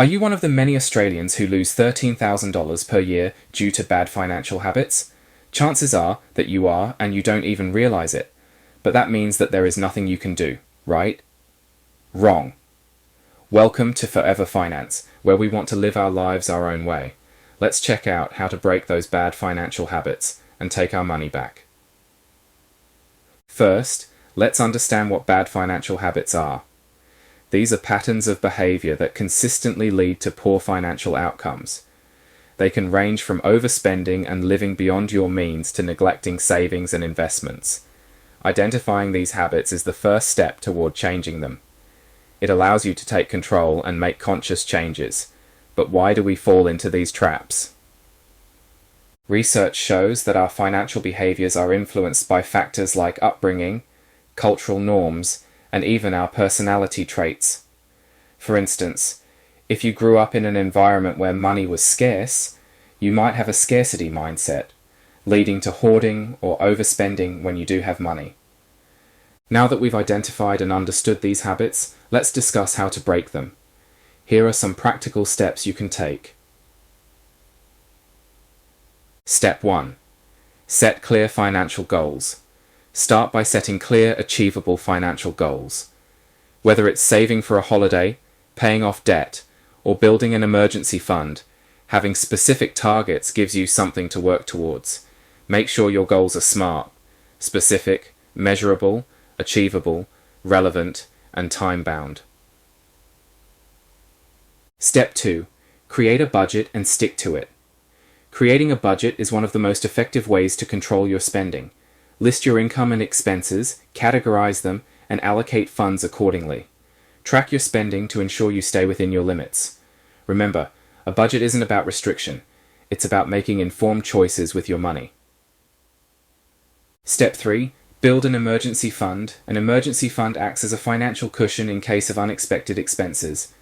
Are you one of the many Australians who lose $13,000 per year due to bad financial habits? Chances are that you are, and you don't even realize it. But that means that there is nothing you can do, right? Wrong. Welcome to Forever Finance, where we want to live our lives our own way. Let's check out how to break those bad financial habits and take our money back. First, let's understand what bad financial habits are. These are patterns of behavior that consistently lead to poor financial outcomes. They can range from overspending and living beyond your means to neglecting savings and investments. Identifying these habits is the first step toward changing them. It allows you to take control and make conscious changes. But why do we fall into these traps? Research shows that our financial behaviors are influenced by factors like upbringing, cultural norms, and even our personality traits. For instance, if you grew up in an environment where money was scarce, you might have a scarcity mindset, leading to hoarding or overspending when you do have money. Now that we've identified and understood these habits, let's discuss how to break them. Here are some practical steps you can take. Step 1. Set clear financial goals. Start by setting clear, achievable financial goals. Whether it's saving for a holiday, paying off debt, or building an emergency fund, having specific targets gives you something to work towards. Make sure your goals are smart, specific, measurable, achievable, relevant, and time-bound. Step 2. Create a budget and stick to it. Creating a budget is one of the most effective ways to control your spending. List your income and expenses, categorize them, and allocate funds accordingly. Track your spending to ensure you stay within your limits. Remember, a budget isn't about restriction. It's about making informed choices with your money. Step 3. Build an emergency fund. An emergency fund acts as a financial cushion in case of unexpected expenses.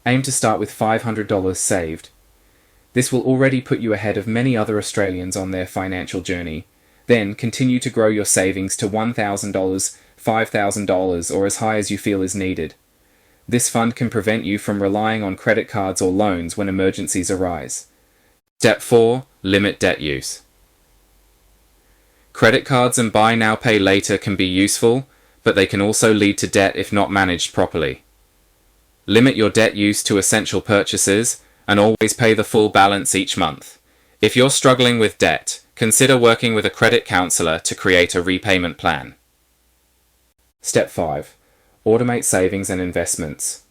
Aim to start with $500 saved. This will already put you ahead of many other Australians on their financial journey. Then continue to grow your savings to $1,000, $5,000, or as high as you feel is needed. This fund can prevent you from relying on credit cards or loans when emergencies arise. Step 4. Limit debt use. Credit cards and buy now pay later can be useful, but they can also lead to debt if not managed properly. Limit your debt use to essential purchases and always pay the full balance each month. If you're struggling with debt, consider working with a credit counselor to create a repayment plan. Step 5. Automate savings and investments.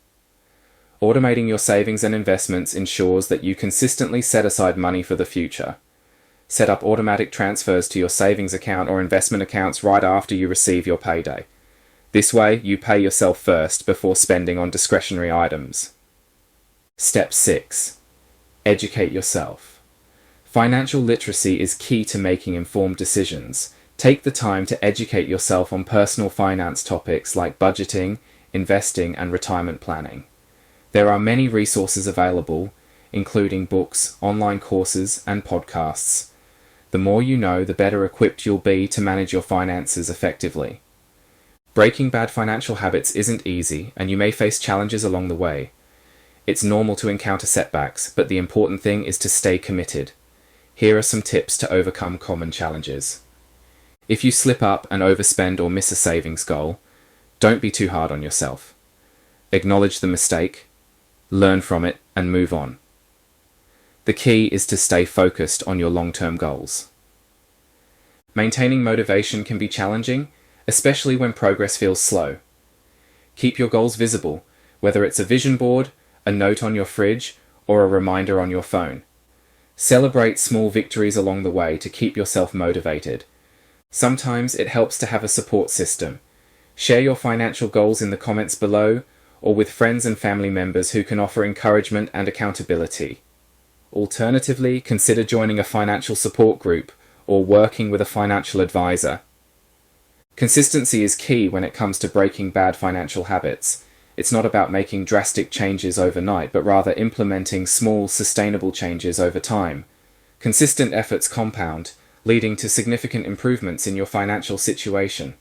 Automating your savings and investments ensures that you consistently set aside money for the future. Set up automatic transfers to your savings account or investment accounts right after you receive your payday. This way, you pay yourself first before spending on discretionary items. Step 6. Educate yourself. Financial literacy is key to making informed decisions. Take the time to educate yourself on personal finance topics like budgeting, investing, and retirement planning. There are many resources available, including books, online courses, and podcasts. The more you know, the better equipped you'll be to manage your finances effectively. Breaking bad financial habits isn't easy, and you may face challenges along the way. It's normal to encounter setbacks, but the important thing is to stay committed. Here are some tips to overcome common challenges. If you slip up and overspend or miss a savings goal, don't be too hard on yourself. Acknowledge the mistake, learn from it, and move on. The key is to stay focused on your long-term goals. Maintaining motivation can be challenging, especially when progress feels slow. Keep your goals visible, whether it's a vision board, a note on your fridge, or a reminder on your phone. Celebrate small victories along the way to keep yourself motivated. Sometimes it helps to have a support system. Share your financial goals in the comments below, or with friends and family members who can offer encouragement and accountability. Alternatively, consider joining a financial support group or working with a financial advisor. Consistency is key when it comes to breaking bad financial habits. It's not about making drastic changes overnight, but rather implementing small, sustainable changes over time. Consistent efforts compound, leading to significant improvements in your financial situation.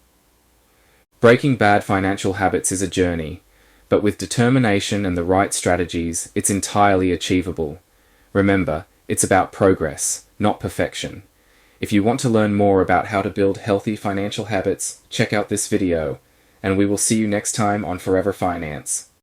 Breaking bad financial habits is a journey, but with determination and the right strategies, it's entirely achievable. Remember, it's about progress, not perfection. If you want to learn more about how to build healthy financial habits, check out this video, and we will see you next time on Forever Finance.